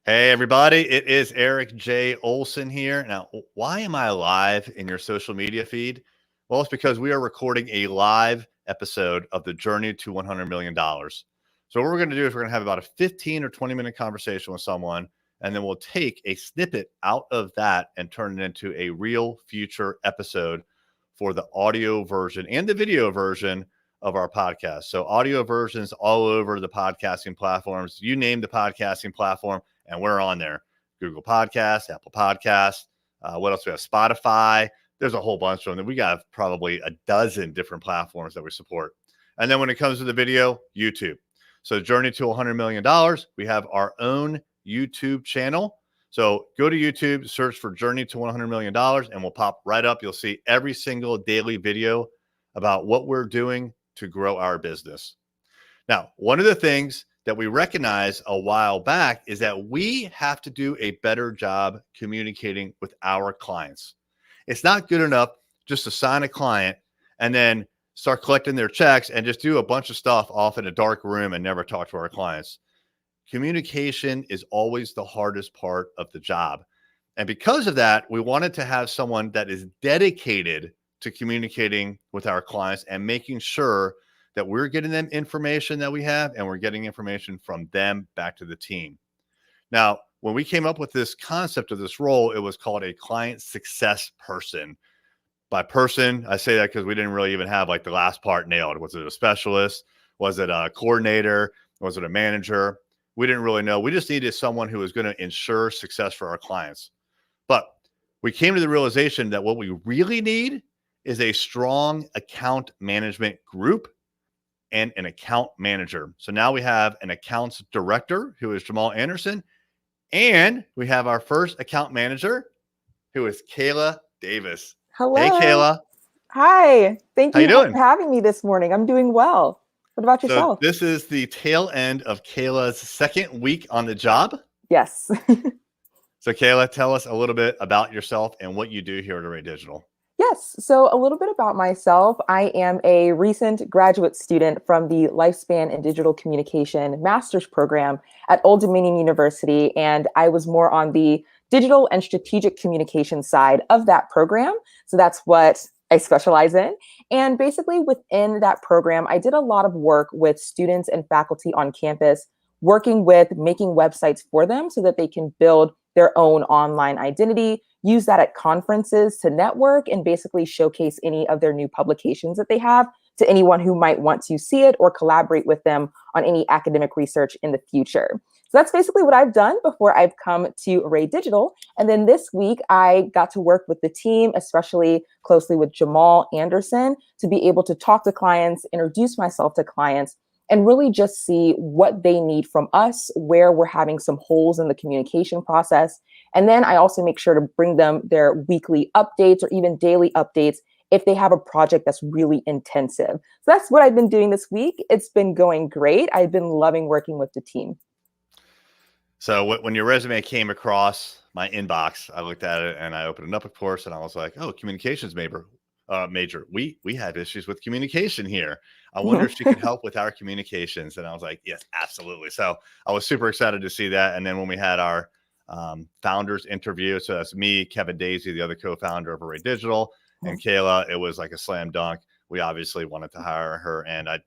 Hey, everybody. It is Eric J. Olson here. Now, why am I live in your social media feed? Well, it's because we are recording a live episode of the Journey to $100 million. So, what we're going to do is we're going to have about a 15 or 20-minute conversation with someone, and then we'll take a snippet out of that and turn it into a real future episode for the audio version and the video version of our podcast. So, audio versions all over the podcasting platforms. You name the podcasting platform, and we're on there. Google Podcasts, Apple Podcasts. What else? We have Spotify. There's a whole bunch of them. We got probably a dozen different platforms that we support. And then when it comes to the video, YouTube. So Journey to $100 million, we have our own YouTube channel. So go to YouTube, search for Journey to $100 million, and we'll pop right up. You'll see every single daily video about what we're doing to grow our business. Now, one of the things that we recognized a while back is that we have to do a better job communicating with our clients. It's not good enough just to sign a client and then start collecting their checks and just do a bunch of stuff off in a dark room and never talk to our clients. Communication is always the hardest part of the job. And because of that, we wanted to have someone that is dedicated to communicating with our clients and making sure that we're getting them information that we have and we're getting information from them back to the team. Now, when we came up with this concept of this role, it was called a client success person. By person, I say that because we didn't really even have like the last part nailed. Was it a specialist? Was it a coordinator? Was it a manager? We didn't really know. We just needed someone who was going to ensure success for our clients. But we came to the realization that what we really need is a strong account management group and an account manager. So now we have an accounts director, who is Jamal Anderson, and we have our first account manager, who is Kayla Davis. Hello. Hey, Kayla. Hi. Thank How you you doing? for having me this morning. I'm doing well. What about So yourself? this is the tail end of Kayla's second week on the job. Yes. So Kayla, tell us a little bit about yourself and what you do here at Array Digital. Yes. So a little bit about myself. I am a recent graduate student from the Lifespan in Digital Communication Master's Program at Old Dominion University, and I was more on the digital and strategic communication side of that program. So that's what I specialize in. And basically within that program, I did a lot of work with students and faculty on campus, working with making websites for them so that they can build their own online identity, use that at conferences to network, and basically showcase any of their new publications that they have to anyone who might want to see it or collaborate with them on any academic research in the future. So that's basically what I've done before I've come to Array Digital. And then this week, I got to work with the team, especially closely with Jamal Anderson, to be able to talk to clients, introduce myself to clients, and really just see what they need from us, where we're having some holes in the communication process. And then I also make sure to bring them their weekly updates or even daily updates if they have a project that's really intensive. So that's what I've been doing this week. It's been going great. I've been loving working with the team. So when your resume came across my inbox, I looked at it and I opened it up, of course, and I was like, "Oh, communications major. We have issues with communication here. I wonder if she could help with our communications." And I was like, "Yes, absolutely." So I was super excited to see that. And then when we had our founders interview, so that's me, Kevin Daisy, the other co-founder of Array Digital, and Kayla, it was like a slam dunk. We obviously wanted to hire her, and I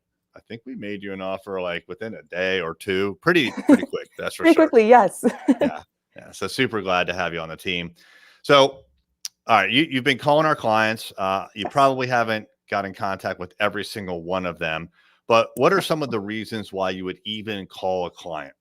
think we made you an offer like within a day or two, pretty quick. That's for Pretty sure. quickly, yes. Yeah. So super glad to have you on the team. So, all right, you've been calling our clients. You probably haven't got in contact with every single one of them, but what are some of the reasons why you would even call a client?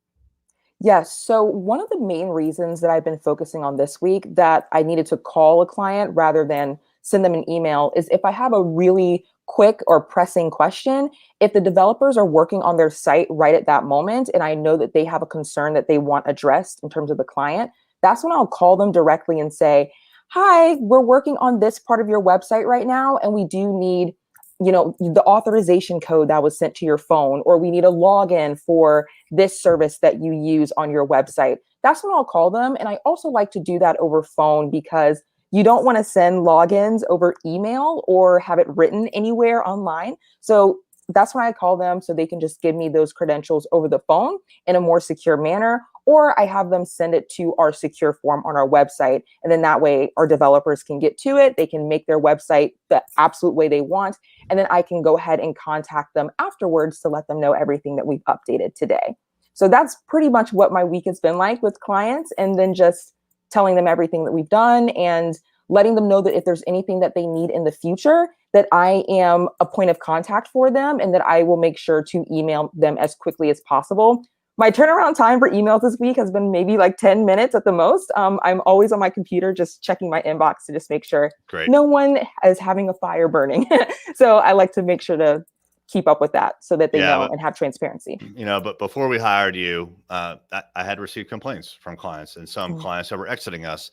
Yes. So one of the main reasons that I've been focusing on this week that I needed to call a client rather than send them an email is if I have a really quick or pressing question, if the developers are working on their site right at that moment, and I know that they have a concern that they want addressed in terms of the client, that's when I'll call them directly and say, "Hi, we're working on this part of your website right now, and we do need, the authorization code that was sent to your phone, or we need a login for this service that you use on your website." That's when I'll call them. And I also like to do that over phone because you don't want to send logins over email or have it written anywhere online. So that's when I call them so they can just give me those credentials over the phone in a more secure manner, or I have them send it to our secure form on our website. And then that way our developers can get to it. They can make their website the absolute way they want. And then I can go ahead and contact them afterwards to let them know everything that we've updated today. So that's pretty much what my week has been like with clients, and then just telling them everything that we've done and letting them know that if there's anything that they need in the future, that I am a point of contact for them and that I will make sure to email them as quickly as possible. My turnaround time for emails this week has been maybe like 10 minutes at the most. I'm always on my computer just checking my inbox to just make sure no one is having a fire burning. So I like to make sure to keep up with that so that they know and have transparency. But before we hired you, I had received complaints from clients, and some clients that were exiting us,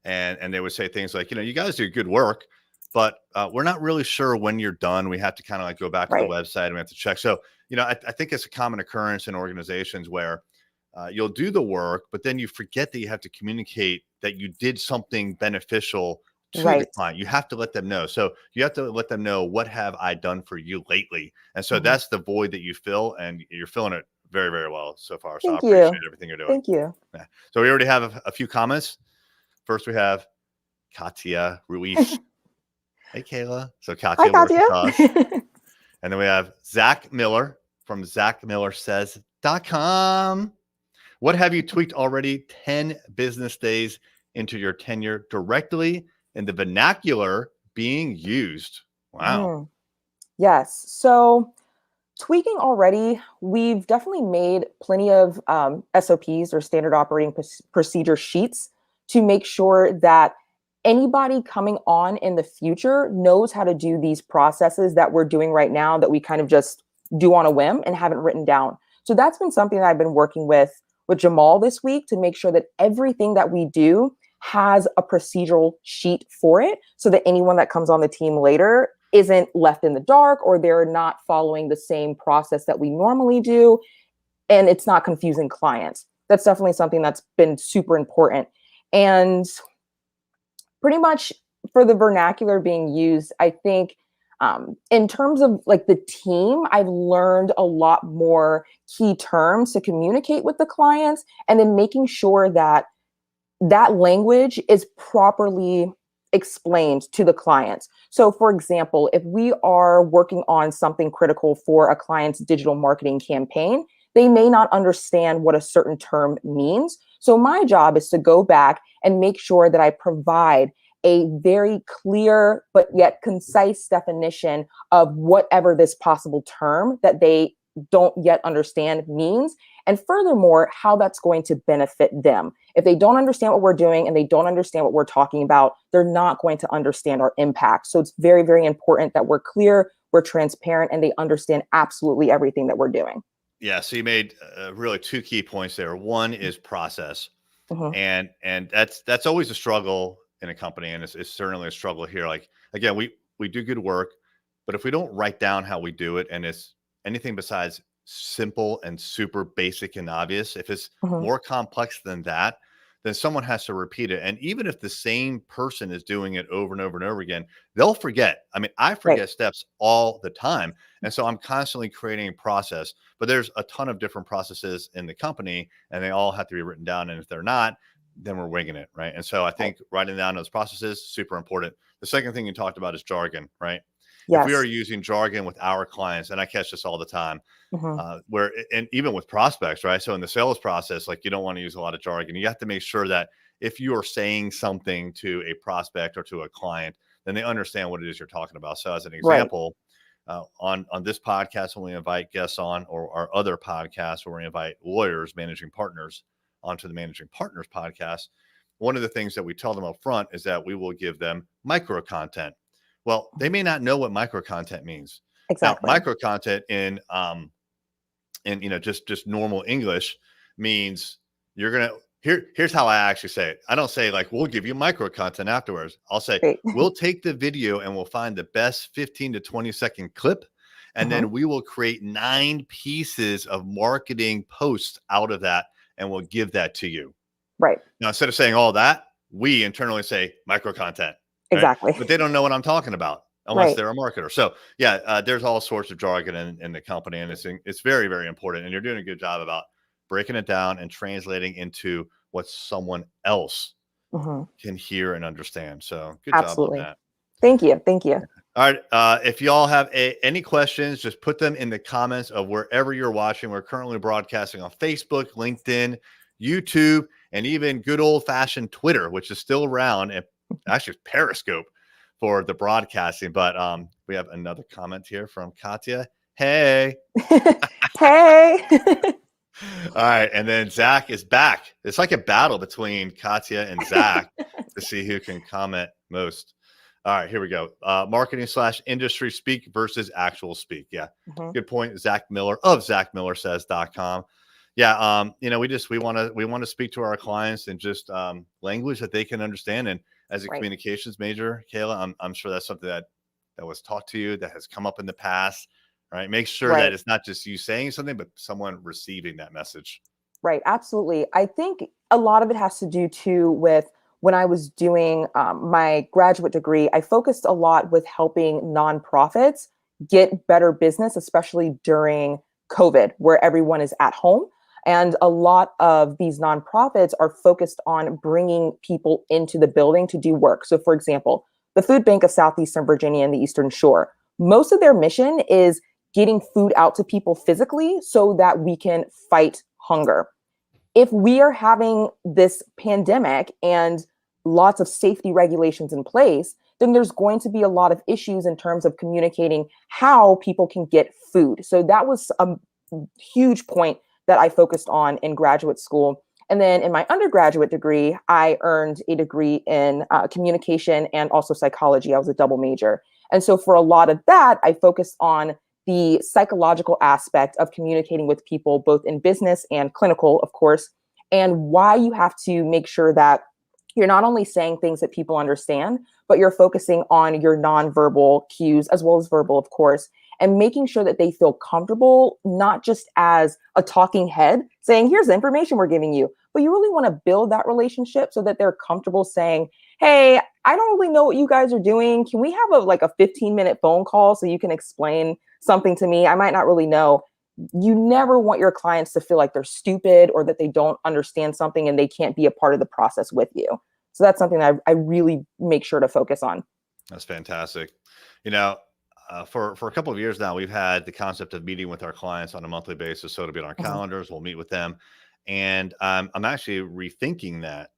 and they would say things like, you guys do good work, but we're not really sure when you're done. We have to kind of like go back to the website and we have to check. So, I think it's a common occurrence in organizations where you'll do the work, but then you forget that you have to communicate that you did something beneficial to the client. You have to let them know. So you have to let them know, what have I done for you lately? And so that's the void that you fill, and you're filling it very, very well so far. So I appreciate everything you're doing. Thank you. Yeah. So we already have a few comments. First, we have Katia Ruiz. Hey, Kayla. So Katia works with us. And then we have Zach Miller from ZachMillerSays.com. What have you tweaked already 10 business days into your tenure directly in the vernacular being used? Wow. Yes. So tweaking already, we've definitely made plenty of SOPs, or standard operating procedure sheets, to make sure that anybody coming on in the future knows how to do these processes that we're doing right now, that we kind of just do on a whim and haven't written down. So that's been something that I've been working with Jamal this week, to make sure that everything that we do has a procedural sheet for it, so that anyone that comes on the team later isn't left in the dark, or they're not following the same process that we normally do, and it's not confusing clients. That's definitely something that's been super important. And pretty much for the vernacular being used, I think in terms of like the team, I've learned a lot more key terms to communicate with the clients, and then making sure that that language is properly explained to the clients. So for example, if we are working on something critical for a client's digital marketing campaign, they may not understand what a certain term means. So my job is to go back and make sure that I provide a very clear but yet concise definition of whatever this possible term that they don't yet understand means, and furthermore, how that's going to benefit them. If they don't understand what we're doing and they don't understand what we're talking about, they're not going to understand our impact. So it's very, very important that we're clear, we're transparent, and they understand absolutely everything that we're doing. Yeah. So you made really two key points there. One is process, and that's always a struggle in a company, and it's certainly a struggle here. Like, again, we do good work, but if we don't write down how we do it, and it's anything besides simple and super basic and obvious, if it's more complex than that, then someone has to repeat it. And even if the same person is doing it over and over and over again, they'll forget. I mean, I forget steps all the time. And so I'm constantly creating a process, but there's a ton of different processes in the company, and they all have to be written down. And if they're not, then we're winging it. Right. And so I think writing down those processes, super important. The second thing you talked about is jargon, right? Yes. If we are using jargon with our clients, and I catch this all the time, and even with prospects, right? So in the sales process, like, you don't want to use a lot of jargon. You have to make sure that if you are saying something to a prospect or to a client, then they understand what it is you're talking about. So as an example, on this podcast, when we invite guests on, or our other podcasts where we invite lawyers, managing partners, onto the Managing Partners podcast, one of the things that we tell them up front is that we will give them micro content. Well, they may not know what micro content means. Exactly. Now, micro content in just normal English means you're gonna here's how I actually say it. I don't say like, we'll give you micro content afterwards. I'll say we'll take the video and we'll find the best 15 to 20-second clip, and then we will create 9 pieces of marketing posts out of that, and we'll give that to you. Right. Now, instead of saying all that, we internally say micro content. Exactly. Right? But they don't know what I'm talking about. unless Right. they're a marketer. So yeah, there's all sorts of jargon in the company, and it's very, very important. And you're doing a good job about breaking it down and translating into what someone else Hmm. can hear and understand. So good job on Absolutely. that. Thank you. Thank you. All right. If y'all have any questions, just put them in the comments of wherever you're watching. We're currently broadcasting on Facebook, LinkedIn, YouTube, and even good old fashioned Twitter, which is still around, and actually Periscope for the broadcasting. But we have another comment here from Katya. Hey. Hey. All right. And then Zach is back. It's like a battle between Katya and Zach to see who can comment most. All right, here we go. Marketing / industry speak versus actual speak. Yeah. Mhm. Good point. Zach Miller of ZachMillerSays.com. Yeah. We want to speak to our clients in just language that they can understand. And as a Right. communications major, Kayla, I'm sure that's something that was taught to you, that has come up in the past. Right. Make sure that Right. it's not just you saying something, but someone receiving that message. Right. Absolutely. I think a lot of it has to do too with when I was doing my graduate degree, I focused a lot with helping nonprofits get better business, especially during COVID, where everyone is at home. And a lot of these nonprofits are focused on bringing people into the building to do work. So, for example, the Food Bank of Southeastern Virginia and the Eastern Shore, most of their mission is getting food out to people physically so that we can fight hunger. If we are having this pandemic and lots of safety regulations in place, then there's going to be a lot of issues in terms of communicating how people can get food. So that was a huge point that I focused on in graduate school. And then in my undergraduate degree, I earned a degree in communication and also psychology. I was a double major. And so for a lot of that, I focused on the psychological aspect of communicating with people, both in business and clinical, of course, and why you have to make sure that you're not only saying things that people understand, but you're focusing on your nonverbal cues as well as verbal, of course, and making sure that they feel comfortable, not just as a talking head saying, here's the information we're giving you, but you really want to build that relationship so that they're comfortable saying, hey, I don't really know what you guys are doing. Can we have a 15-minute phone call so you can explain something to me? I might not really know. You never want your clients to feel like they're stupid or that they don't understand something and they can't be a part of the process with you. So that's something that I really make sure to focus on. That's fantastic. You know, for a couple of years now, we've had the concept of meeting with our clients on a monthly basis. So it'll be on our Mhm. calendars. We'll meet with them, and I'm actually rethinking that,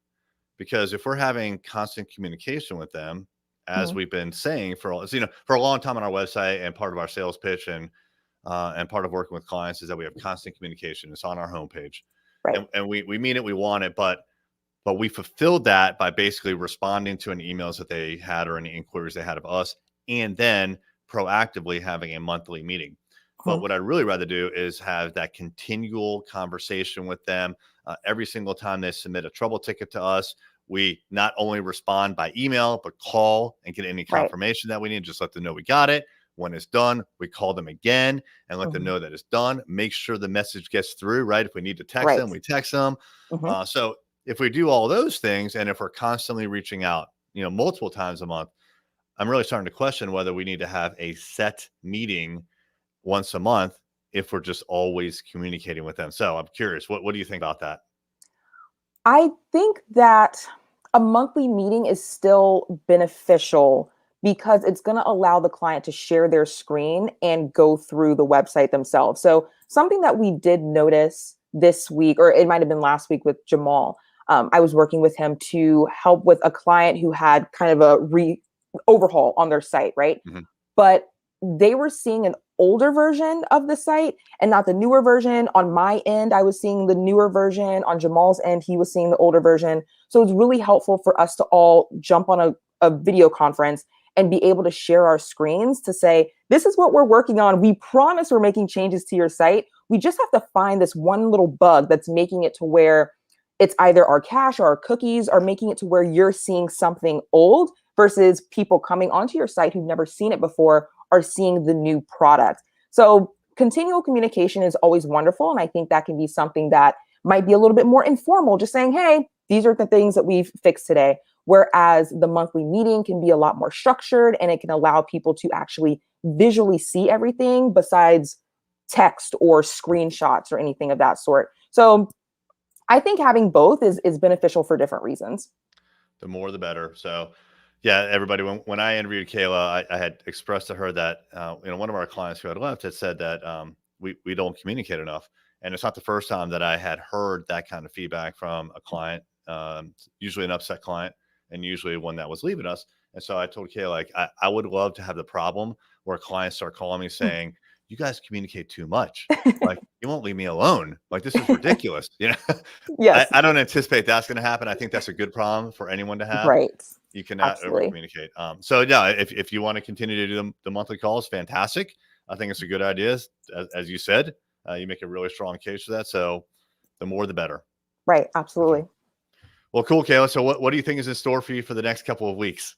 because if we're having constant communication with them, as Mhm. we've been saying for a long time on our website, and part of our sales pitch and part of working with clients is that we have constant communication. It's on our homepage, Right. and we mean it, we want it, but we fulfilled that by basically responding to any emails that they had or any inquiries they had of us, and then proactively having a monthly meeting. But Mhm. what I'd really rather do is have that continual conversation with them. Every single time they submit a trouble ticket to us, we not only respond by email, but call and get any Right. confirmation that we need. Just let them know we got it. When it's done, we call them again and let them Mhm. know that it's done. Make sure the message gets through, right? If we need to text Right. them, we text them. Mhm. So if we do all those things, and if we're constantly reaching out, multiple times a month, I'm really starting to question whether we need to have a set meeting once a month if we're just always communicating with them. So I'm curious, what do you think about that? I think that a monthly meeting is still beneficial because it's going to allow the client to share their screen and go through the website themselves. So, something that we did notice this week, or it might have been last week with Jamal, I was working with him to help with a client who had kind of a overhaul on their site, right? Mhm. But they were seeing an older version of the site and not the newer version. On my end, I was seeing the newer version. On Jamal's end, he was seeing the older version. So it's really helpful for us to all jump on a video conference and be able to share our screens to say, this is what we're working on. We promise we're making changes to your site. We just have to find this one little bug that's making it to where it's either our cache or our cookies are making it to where you're seeing something old versus people coming onto your site who've never seen it before are seeing the new product. So continual communication is always wonderful. And I think that can be something that might be a little bit more informal, just saying, hey, these are the things that we've fixed today. Whereas the monthly meeting can be a lot more structured and it can allow people to actually visually see everything besides text or screenshots or anything of that sort. So I think having both is beneficial for different reasons. The more, the better. So, yeah, everybody. When I interviewed Kayla, I had expressed to her that one of our clients who had left had said that we don't communicate enough, and it's not the first time that I had heard that kind of feedback from a client. Usually an upset client, and usually one that was leaving us. And so I told Kayla, like, I would love to have the problem where clients start calling me saying, "You guys communicate too much. Like, you won't leave me alone. Like, this is ridiculous." Yes, I don't anticipate that's going to happen. I think that's a good problem for anyone to have. right. You cannot over Absolutely. communicate. So yeah, if you want to continue to do the monthly calls, fantastic. I think it's a good idea. As you said, you make a really strong case for that. So the more, the better. Right. Okay. Absolutely. Well, cool, Kayla. So what do you think is in store for you for the next couple of weeks?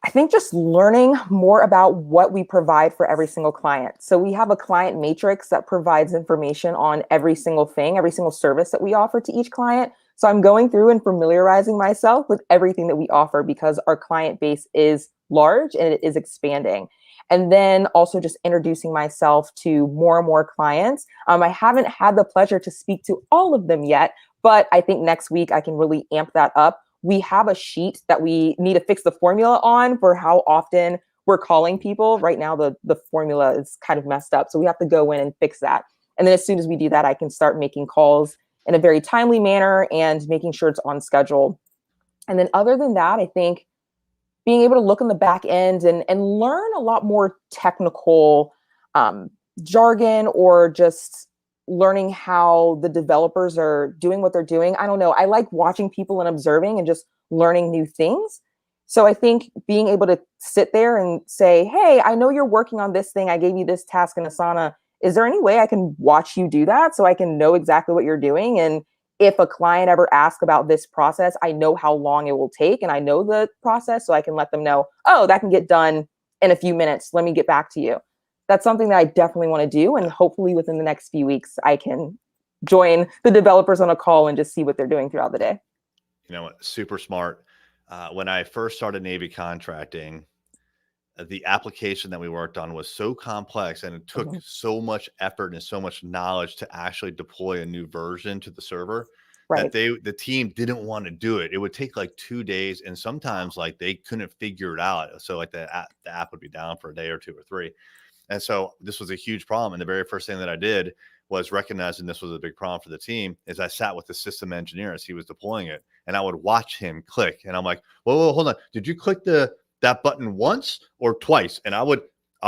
I think just learning more about what we provide for every single client. So we have a client matrix that provides information on every single thing, every single service that we offer to each client. So I'm going through and familiarizing myself with everything that we offer because our client base is large and it is expanding. And then also just introducing myself to more and more clients. I haven't had the pleasure to speak to all of them yet, but I think next week I can really amp that up. We have a sheet that we need to fix the formula on for how often we're calling people. Right now, the formula is kind of messed up. So we have to go in and fix that. And then as soon as we do that, I can start making calls in a very timely manner and making sure it's on schedule. And then other than that, I think being able to look in the back end and learn a lot more technical um, jargon or just learning how the developers are doing what they're doing. I don't know. I like watching people and observing and just learning new things. So I think being able to sit there and say, hey, I know you're working on this thing. I gave you this task in Asana. Is there any way I can watch you do that so I can know exactly what you're doing? And if a client ever asks about this process, I know how long it will take and I know the process so I can let them know, oh, that can get done in a few minutes. Let me get back to you. That's something that I definitely want to do. And hopefully within the next few weeks, I can join the developers on a call and just see what they're doing throughout the day. Super smart. When I first started Navy contracting, the application that we worked on was so complex and it took Mm-hmm. so much effort and so much knowledge to actually deploy a new version to the server that Right. the team didn't want to do it. It would take like 2 days, and sometimes like they couldn't figure it out. So like the app would be down for a day or two or three. And so this was a huge problem. And the very first thing that I did was recognizing this was a big problem for the team is I sat with the system engineer as he was deploying it, and I would watch him click. And I'm like, whoa, hold on. Did you click that button once or twice? And I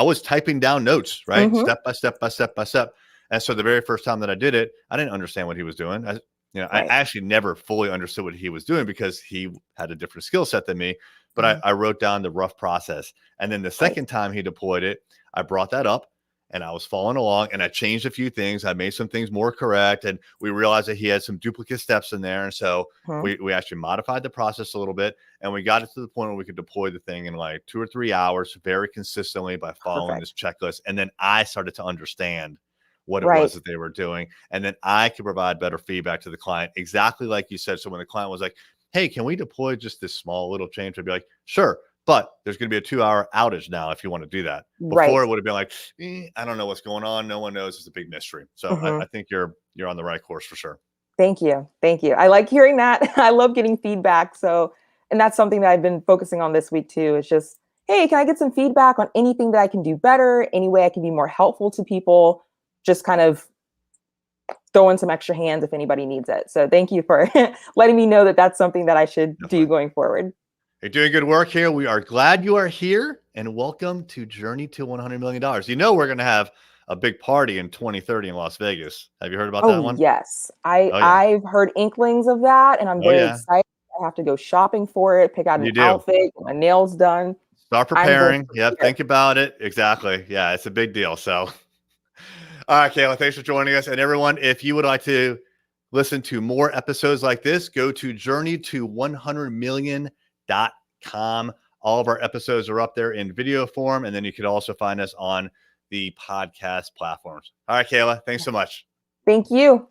was typing down notes, right? Mm-hmm. Step by step by step by step. And so the very first time that I did it, I didn't understand what he was doing. I Right. actually never fully understood what he was doing because he had a different skill set than me. But Mm-hmm. I wrote down the rough process. And then the Right. second time he deployed it, I brought that up and I was following along and I changed a few things. I made some things more correct. And we realized that he had some duplicate steps in there. And so Mm-hmm. we actually modified the process a little bit and we got it to the point where we could deploy the thing in like 2 or 3 hours very consistently by following Perfect. this checklist. And then I started to understand what it was Right. that they were doing. And then I could provide better feedback to the client, exactly like you said. So when the client was like, hey, can we deploy just this small little change? I'd be like, sure. But there's going to be a 2-hour outage now if you want to do that. Before Right. it would have been like, I don't know what's going on. No one knows. It's a big mystery. So Mm-hmm. I think you're on the right course for sure. Thank you. Thank you. I like hearing that. I love getting feedback. So, and that's something that I've been focusing on this week too. It's just, hey, can I get some feedback on anything that I can do better? Any way I can be more helpful to people? Just kind of throw in some extra hands if anybody needs it. So, thank you for letting me know that that's something that I should do Definitely. going forward. You're doing good work here. We are glad you are here and welcome to Journey to $100 million. We're going to have a big party in 2030 in Las Vegas. Have you heard about that Oh, one? yes. I Oh, yeah. I've heard inklings of that and I'm Oh, very yeah. excited. I have to go shopping for it, pick out an You do. outfit, get my nails done. Start I'm going preparing. to Yep. be here. Think about it. Exactly. Yeah. It's a big deal. So, all right, Kayla, thanks for joining us. And everyone, if you would like to listen to more episodes like this, go to journeyto100million.com. All of our episodes are up there in video form. And then you can also find us on the podcast platforms. All right, Kayla, thanks so much. Thank you.